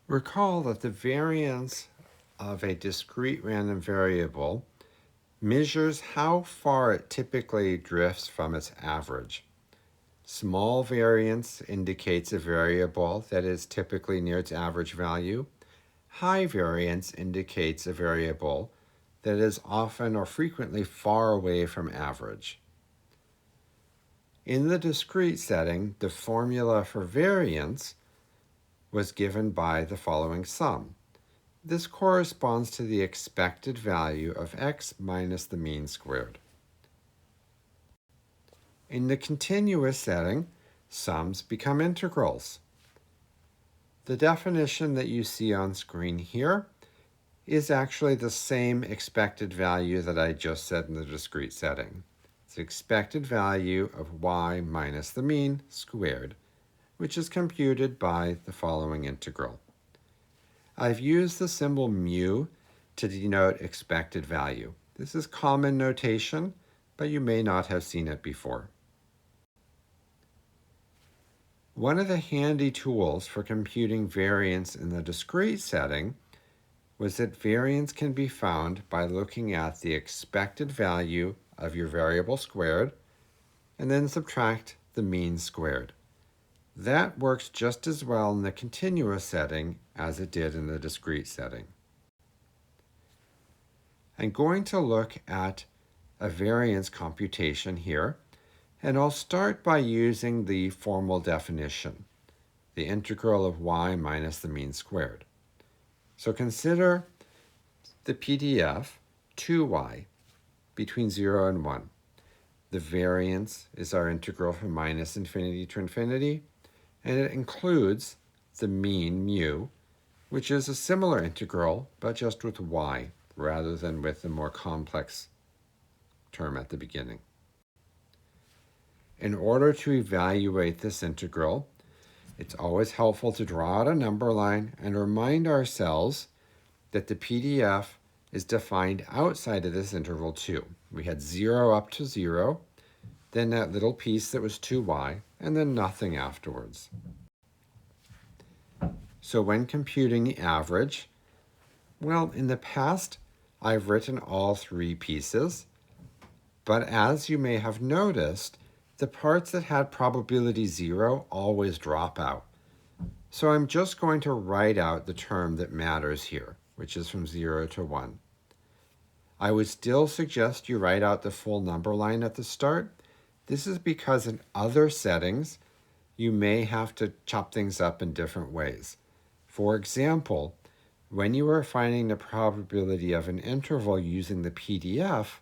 Recall that the variance of a discrete random variable measures how far it typically drifts from its average. Small variance indicates a variable that is typically near its average value. High variance indicates a variable that is often or frequently far away from average. In the discrete setting, the formula for variance was given by the following sum. This corresponds to the expected value of x minus the mean squared. In the continuous setting, sums become integrals. The definition that you see on screen here is actually the same expected value that I just said in the discrete setting. It's the expected value of y minus the mean squared, which is computed by the following integral. I've used the symbol mu to denote expected value. This is common notation, but you may not have seen it before. One of the handy tools for computing variance in the discrete setting was that variance can be found by looking at the expected value of your variable squared and then subtract the mean squared. That works just as well in the continuous setting as it did in the discrete setting. I'm going to look at a variance computation here, and I'll start by using the formal definition, the integral of y minus the mean squared. So consider the PDF 2y between 0 and 1. The variance is our integral from minus infinity to infinity, and it includes the mean mu, which is a similar integral, but just with y rather than with a more complex term at the beginning. In order to evaluate this integral, it's always helpful to draw out a number line and remind ourselves that the PDF is defined outside of this interval too. We had 0 up to 0, then that little piece that was 2y, and then nothing afterwards. So when computing the average, well, in the past, I've written all three pieces, but as you may have noticed, the parts that had probability 0 always drop out. So I'm just going to write out the term that matters here, which is from 0 to 1. I would still suggest you write out the full number line at the start. This is because in other settings, you may have to chop things up in different ways. For example, when you are finding the probability of an interval using the PDF,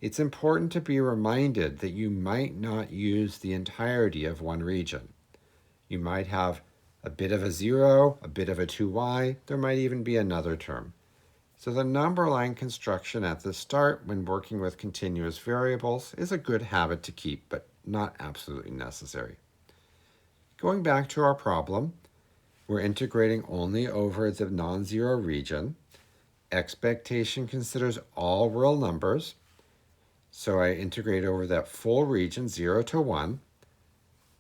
it's important to be reminded that you might not use the entirety of one region. You might have a bit of a 0, a bit of a 2y, there might even be another term. So the number line construction at the start when working with continuous variables is a good habit to keep, but not absolutely necessary. Going back to our problem, we're integrating only over the non-zero region. Expectation considers all real numbers. So I integrate over that full region, 0 to 1,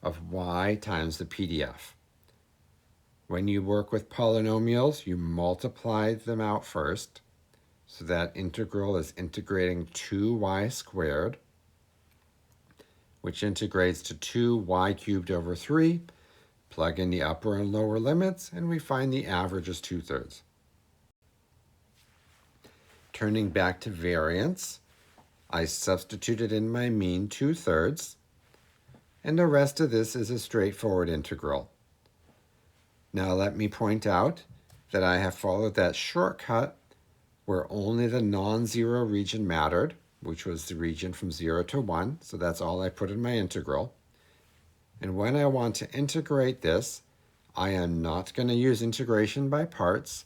of y times the PDF. When you work with polynomials, you multiply them out first. So that integral is integrating 2y squared, which integrates to 2y cubed over 3. Plug in the upper and lower limits, and we find the average is 2/3. Turning back to variance, I substituted in my mean 2/3, and the rest of this is a straightforward integral. Now let me point out that I have followed that shortcut where only the non-zero region mattered, which was the region from 0 to 1, so that's all I put in my integral. And when I want to integrate this, I am not going to use integration by parts.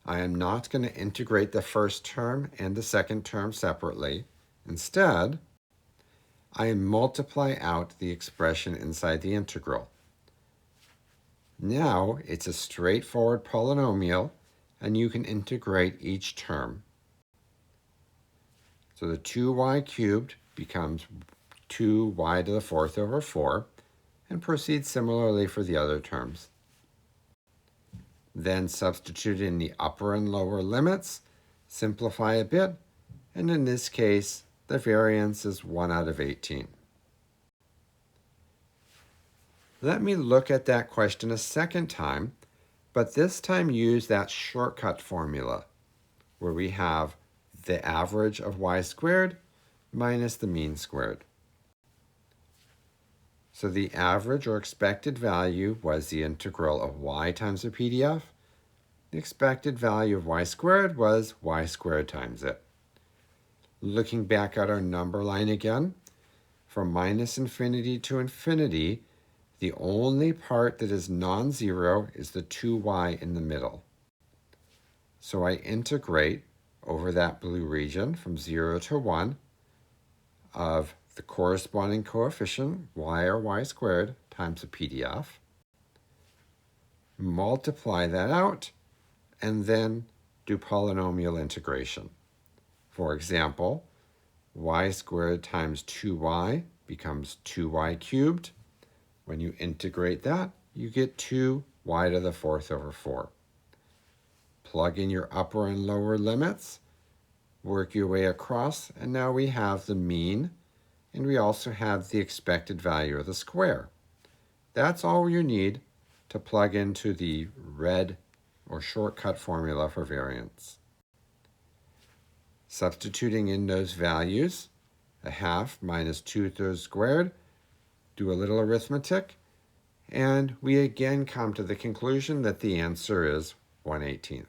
I am not going to integrate the first term and the second term separately. Instead, I multiply out the expression inside the integral. Now it's a straightforward polynomial, and you can integrate each term. So the 2y cubed becomes 2y to the 4th over 4, and proceed similarly for the other terms. Then substitute in the upper and lower limits, simplify a bit, and in this case, the variance is 1 out of 18. Let me look at that question a second time, but this time use that shortcut formula where we have the average of y squared minus the mean squared. So the average or expected value was the integral of y times the PDF. The expected value of y squared was y squared times it. Looking back at our number line again, from minus infinity to infinity, the only part that is non-zero is the 2y in the middle. So I integrate over that blue region from 0 to 1 of the corresponding coefficient, y or y squared, times the PDF. Multiply that out, and then do polynomial integration. For example, y squared times 2y becomes 2y cubed. When you integrate that, you get 2y to the 4th over 4. Plug in your upper and lower limits, work your way across, and now we have the mean, and we also have the expected value of the square. That's all you need to plug into the red or shortcut formula for variance. Substituting in those values, a half minus 2/3 squared, do a little arithmetic, and we again come to the conclusion that the answer is 1/18.